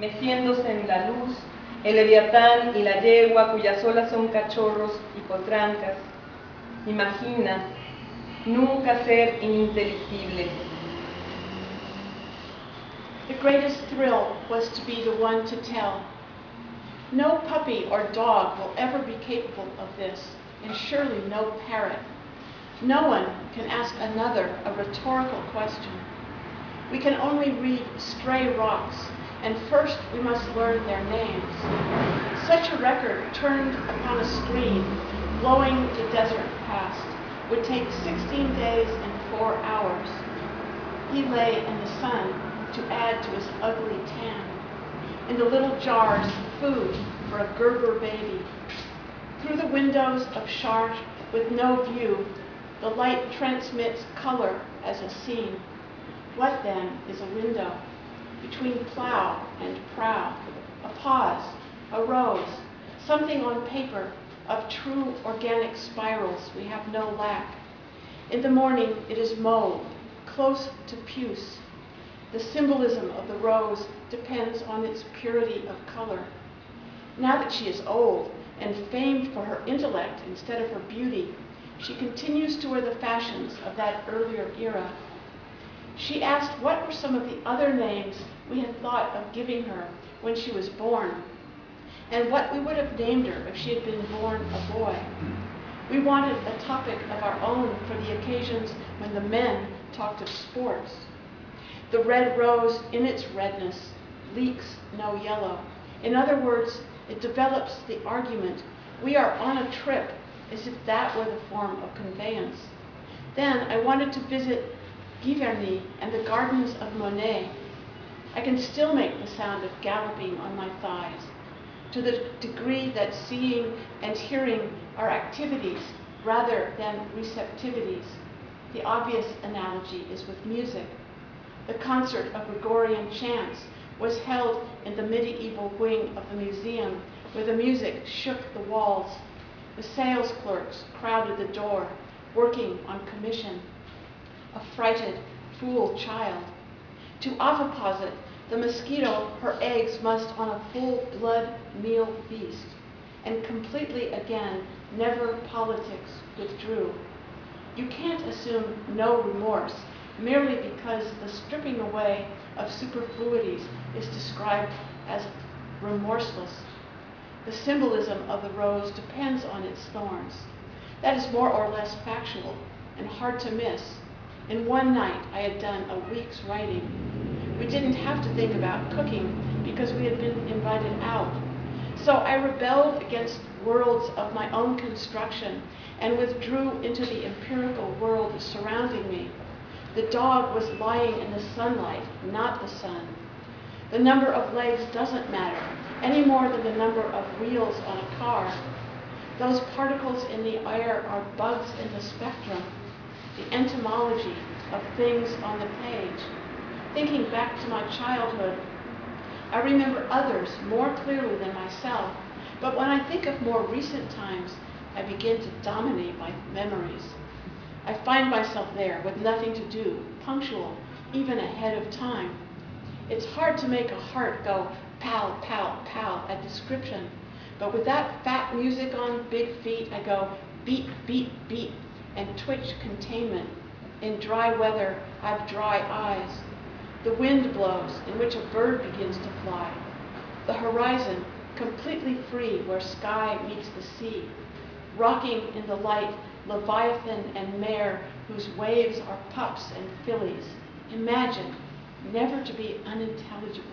meciéndose en la luz, el leviatán y la yegua cuyas olas son cachorros y potrancas. Imagina, nunca ser ininteligible. The greatest thrill was to be the one to tell. No puppy or dog will ever be capable of this, and surely no parrot. No one can ask another a rhetorical question. We can only read stray rocks, and first we must learn their names. Such a record turned upon a screen, blowing the desert past, would take 16 days and 4 hours. He lay in the sun to add to his ugly tan. In the little jars, food for a Gerber baby. Through the windows of Chartres with no view, the light transmits color as a scene. What then is a window? Between plow and prow, a pause, a rose, something on paper of true organic spirals we have no lack. In the morning it is mauve, close to puce. The symbolism of the rose depends on its purity of color. Now that she is old and famed for her intellect instead of her beauty, she continues to wear the fashions of that earlier era. She asked what were some of the other names we had thought of giving her when she was born, and what we would have named her if she had been born a boy. We wanted a topic of our own for the occasions when the men talked of sports. The red rose, in its redness, leaks no yellow. In other words, it develops the argument, we are on a trip, as if that were the form of conveyance. Then I wanted to visit Giverny and the gardens of Monet. I can still make the sound of galloping on my thighs, to the degree that seeing and hearing are activities rather than receptivities. The obvious analogy is with music. The concert of Gregorian chants was held in the medieval wing of the museum, where the music shook the walls. The sales clerks crowded the door, working on commission. A frighted, fool child. To oviposit the mosquito, her eggs must on a full blood meal feast, and completely again, never politics withdrew. You can't assume no remorse merely because the stripping away of superfluities is described as remorseless. The symbolism of the rose depends on its thorns. That is more or less factual and hard to miss. In one night, I had done a week's writing. We didn't have to think about cooking because we had been invited out. So I rebelled against worlds of my own construction and withdrew into the empirical world surrounding me. The dog was lying in the sunlight, not the sun. The number of legs doesn't matter, any more than the number of wheels on a car. Those particles in the air are bugs in the spectrum, the entomology of things on the page. Thinking back to my childhood, I remember others more clearly than myself, but when I think of more recent times, I begin to dominate my memories. I find myself there with nothing to do, punctual, even ahead of time. It's hard to make a heart go pow, pow, pow at description, but with that fat music on big feet, I go beat, beat, beat, and twitch containment. In dry weather, I've dry eyes. The wind blows, in which a bird begins to fly. The horizon, completely free where sky meets the sea. Rocking in the light, Leviathan and mare, whose waves are pups and fillies. Imagine, never to be unintelligible.